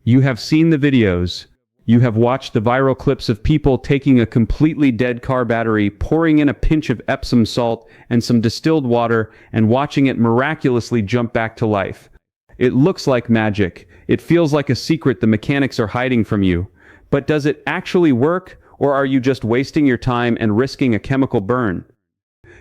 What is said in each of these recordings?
You have seen the videos. You have watched the viral clips of people taking a completely dead car battery, pouring in a pinch of Epsom salt and some distilled water, and watching it miraculously jump back to life. It looks like magic. It feels like a secret the mechanics are hiding from you. But does it actually work, or are you just wasting your time and risking a chemical burn?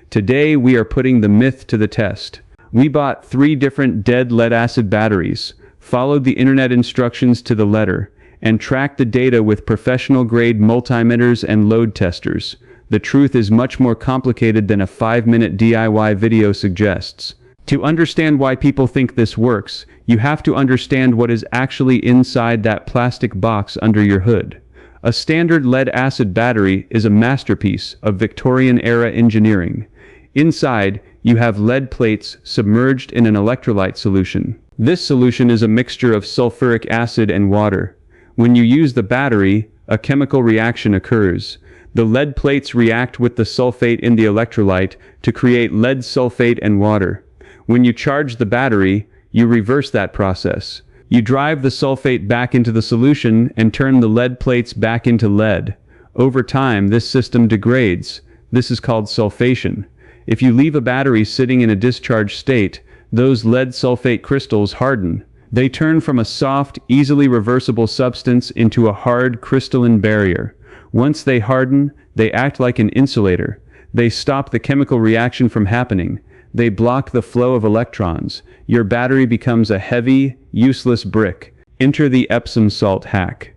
Today we are putting the myth to the test. We bought 3 different dead lead-acid batteries, followed the internet instructions to the letter, and tracked the data with professional-grade multimeters and load testers. The truth is much more complicated than a 5-minute DIY video suggests. To understand why people think this works, you have to understand what is actually inside that plastic box under your hood. A standard lead-acid battery is a masterpiece of Victorian-era engineering. Inside, you have lead plates submerged in an electrolyte solution. This solution is a mixture of sulfuric acid and water. When you use the battery, a chemical reaction occurs. The lead plates react with the sulfate in the electrolyte to create lead sulfate and water. When you charge the battery, you reverse that process. You drive the sulfate back into the solution and turn the lead plates back into lead. Over time, this system degrades. This is called sulfation. If you leave a battery sitting in a discharged state, those lead sulfate crystals harden. They turn from a soft, easily reversible substance into a hard, crystalline barrier. Once they harden, they act like an insulator. They stop the chemical reaction from happening. They block the flow of electrons. Your battery becomes a heavy, useless brick. Enter the Epsom-Salt hack.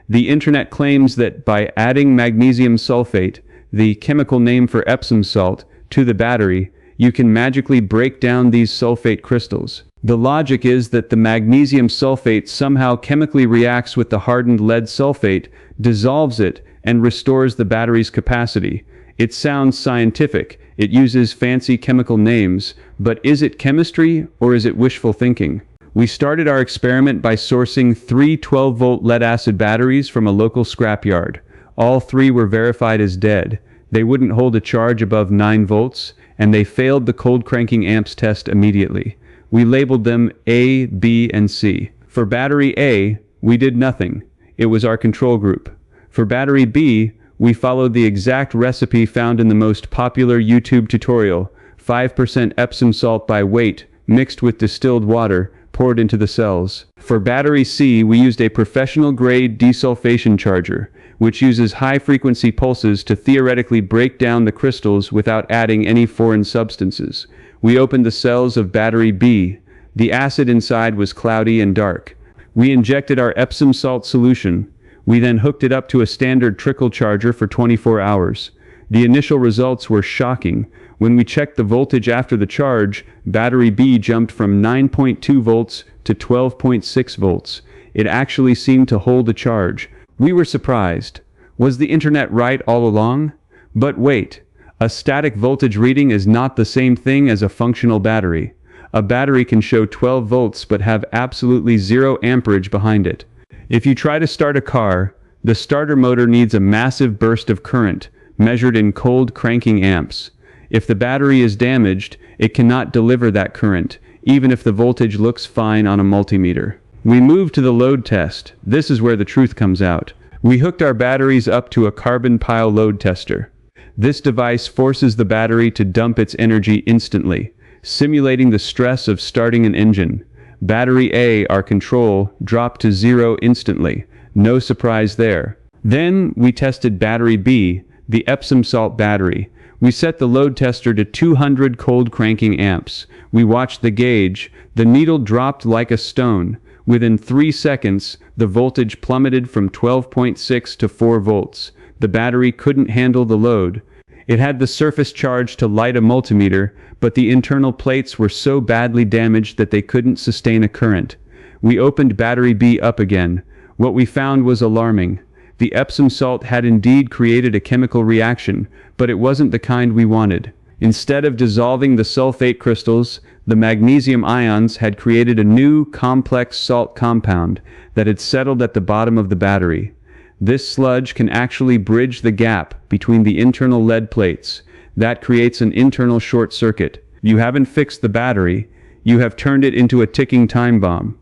The internet claims that by adding magnesium sulfate, the chemical name for Epsom salt, to the battery, you can magically break down these sulfate crystals. The logic is that the magnesium sulfate somehow chemically reacts with the hardened lead sulfate, dissolves it, and restores the battery's capacity. It sounds scientific, it uses fancy chemical names, but is it chemistry or is it wishful thinking? We started our experiment by sourcing 3 12-volt lead-acid batteries from a local scrapyard. All 3 were verified as dead. They wouldn't hold a charge above 9 volts, and they failed the cold cranking amps test immediately. We labeled them A, B, and C. For battery A, we did nothing. It was our control group. For battery B, we followed the exact recipe found in the most popular YouTube tutorial: 5% Epsom salt by weight, mixed with distilled water, poured into the cells. For battery C, we used a professional-grade desulfation charger, which uses high-frequency pulses to theoretically break down the crystals without adding any foreign substances. We opened the cells of battery B. The acid inside was cloudy and dark. We injected our Epsom salt solution. We then hooked it up to a standard trickle charger for 24 hours. The initial results were shocking. When we checked the voltage after the charge, battery B jumped from 9.2 volts to 12.6 volts. It actually seemed to hold a charge. We were surprised. Was the internet right all along? But wait, a static voltage reading is not the same thing as a functional battery. A battery can show 12 volts but have absolutely 0 amperage behind it. If you try to start a car, the starter motor needs a massive burst of current, measured in cold cranking amps. If the battery is damaged, it cannot deliver that current, even if the voltage looks fine on a multimeter. We moved to the load test. This is where the truth comes out. We hooked our batteries up to a carbon pile load tester. This device forces the battery to dump its energy instantly, simulating the stress of starting an engine. Battery A, our control, dropped to 0 instantly. No surprise there. Then we tested battery B, the Epsom salt battery. We set the load tester to 200 cold cranking amps. We watched the gauge. The needle dropped like a stone. Within 3 seconds, the voltage plummeted from 12.6 to 4 volts. The battery couldn't handle the load. It had the surface charge to light a multimeter, but the internal plates were so badly damaged that they couldn't sustain a current. We opened battery B up again. What we found was alarming. The Epsom salt had indeed created a chemical reaction, but it wasn't the kind we wanted. Instead of dissolving the sulfate crystals, the magnesium ions had created a new, complex salt compound that had settled at the bottom of the battery. This sludge can actually bridge the gap between the internal lead plates. That creates an internal short circuit. You haven't fixed the battery, you have turned it into a ticking time bomb.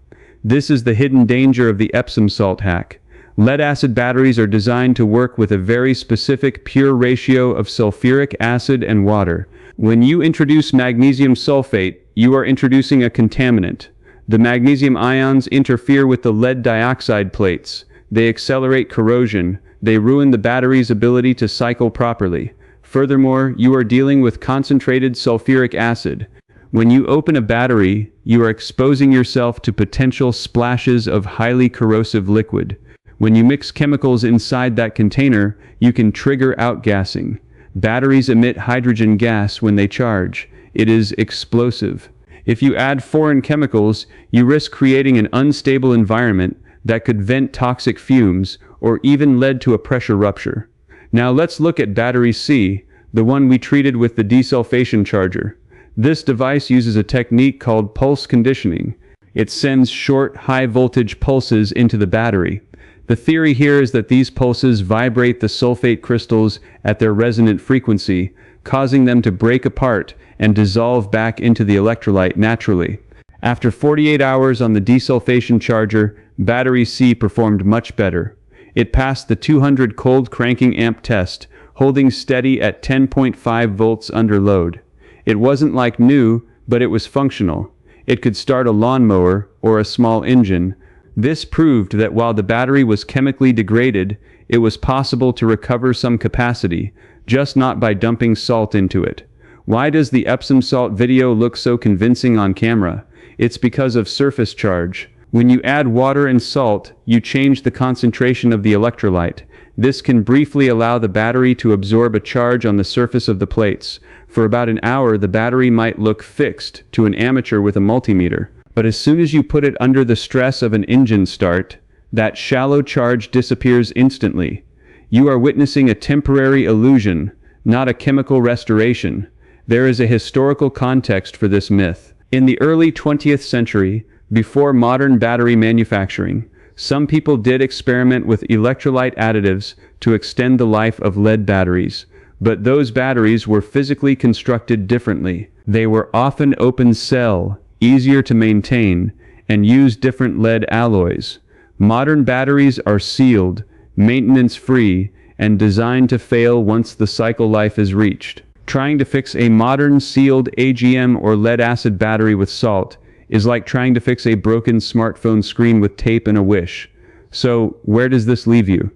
This is the hidden danger of the Epsom salt hack. Lead-acid batteries are designed to work with a very specific pure ratio of sulfuric acid and water. When you introduce magnesium sulfate, you are introducing a contaminant. The magnesium ions interfere with the lead dioxide plates. They accelerate corrosion. They ruin the battery's ability to cycle properly. Furthermore, you are dealing with concentrated sulfuric acid. When you open a battery, you are exposing yourself to potential splashes of highly corrosive liquid. When you mix chemicals inside that container, you can trigger outgassing. Batteries emit hydrogen gas when they charge. It is explosive. If you add foreign chemicals, you risk creating an unstable environment that could vent toxic fumes or even lead to a pressure rupture. Now let's look at battery C, the one we treated with the desulfation charger. This device uses a technique called pulse conditioning. It sends short, high-voltage pulses into the battery. The theory here is that these pulses vibrate the sulfate crystals at their resonant frequency, causing them to break apart and dissolve back into the electrolyte naturally. After 48 hours on the desulfation charger, battery C performed much better. It passed the 200 cold cranking amp test, holding steady at 10.5 volts under load. It wasn't like new, but it was functional. It could start a lawnmower or a small engine. This proved that while the battery was chemically degraded, it was possible to recover some capacity, just not by dumping salt into it. Why does the Epsom salt video look so convincing on camera? It's because of surface charge. When you add water and salt, you change the concentration of the electrolyte. This can briefly allow the battery to absorb a charge on the surface of the plates. For about an hour, the battery might look fixed to an amateur with a multimeter. But as soon as you put it under the stress of an engine start, that shallow charge disappears instantly. You are witnessing a temporary illusion, not a chemical restoration. There is a historical context for this myth. In the early 20th century, before modern battery manufacturing, some people did experiment with electrolyte additives to extend the life of lead batteries. But those batteries were physically constructed differently. They were often open cell, easier to maintain, and use different lead alloys. Modern batteries are sealed, maintenance-free, and designed to fail once the cycle life is reached. Trying to fix a modern sealed AGM or lead-acid battery with salt is like trying to fix a broken smartphone screen with tape and a wish. So, where does this leave you?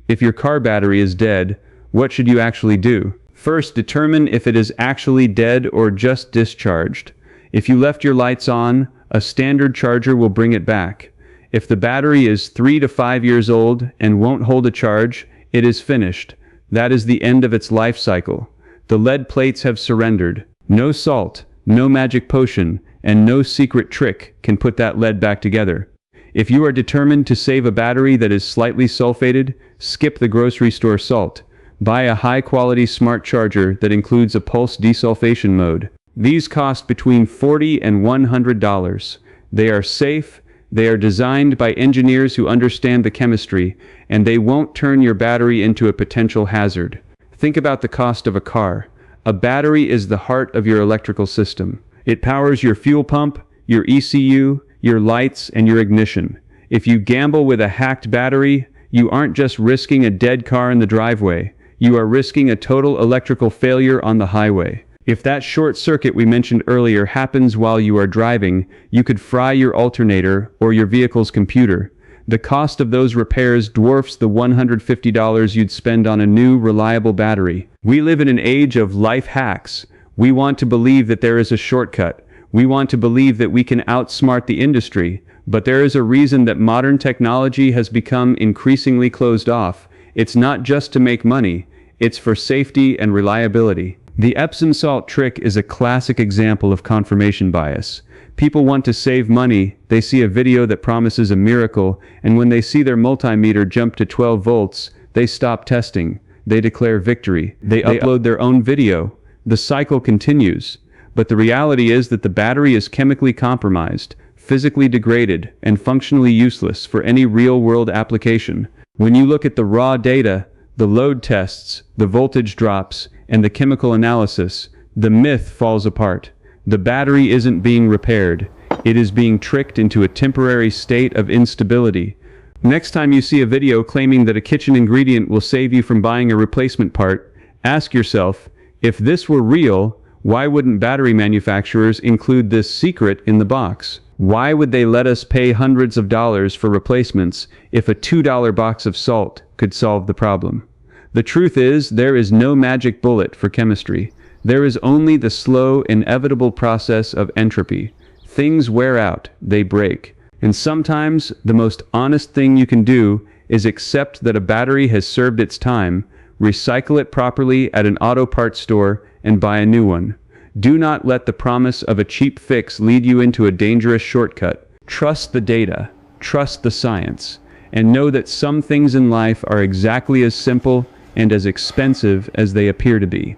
If your car battery is dead, what should you actually do? First, determine if it is actually dead or just discharged. If you left your lights on, a standard charger will bring it back. If the battery is 3 to 5 years old and won't hold a charge, it is finished. That is the end of its life cycle. The lead plates have surrendered. No salt, no magic potion, and no secret trick can put that lead back together. If you are determined to save a battery that is slightly sulfated, skip the grocery store salt. Buy a high-quality smart charger that includes a pulse desulfation mode. These cost between $40 and $100. They are safe, they are designed by engineers who understand the chemistry, and they won't turn your battery into a potential hazard. Think about the cost of a car. A battery is the heart of your electrical system. It powers your fuel pump, your ECU, your lights, and your ignition. If you gamble with a hacked battery, you aren't just risking a dead car in the driveway. You are risking a total electrical failure on the highway. If that short circuit we mentioned earlier happens while you are driving, you could fry your alternator or your vehicle's computer. The cost of those repairs dwarfs the $150 you'd spend on a new, reliable battery. We live in an age of life hacks. We want to believe that there is a shortcut. We want to believe that we can outsmart the industry. But there is a reason that modern technology has become increasingly closed off. It's not just to make money. It's for safety and reliability. The Epsom salt trick is a classic example of confirmation bias. People want to save money, they see a video that promises a miracle, and when they see their multimeter jump to 12 volts, they stop testing. They declare victory. They upload their own video. The cycle continues. But the reality is that the battery is chemically compromised, physically degraded, and functionally useless for any real-world application. When you look at the raw data, the load tests, the voltage drops, and the chemical analysis, the myth falls apart. The battery isn't being repaired. It is being tricked into a temporary state of instability. Next time you see a video claiming that a kitchen ingredient will save you from buying a replacement part, ask yourself, if this were real, why wouldn't battery manufacturers include this secret in the box? Why would they let us pay hundreds of dollars for replacements if a $2 box of salt could solve the problem? The truth is, there is no magic bullet for chemistry. There is only the slow, inevitable process of entropy. Things wear out, they break. And sometimes, the most honest thing you can do is accept that a battery has served its time, recycle it properly at an auto parts store, and buy a new one. Do not let the promise of a cheap fix lead you into a dangerous shortcut. Trust the data, trust the science, and know that some things in life are exactly as simple and as expensive as they appear to be.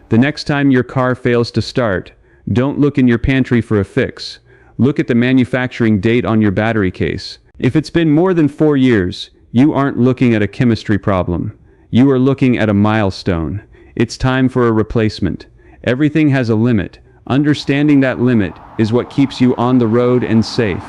The next time your car fails to start, don't look in your pantry for a fix. Look at the manufacturing date on your battery case. If it's been more than 4 years, you aren't looking at a chemistry problem. You are looking at a milestone. It's time for a replacement. Everything has a limit. Understanding that limit is what keeps you on the road and safe.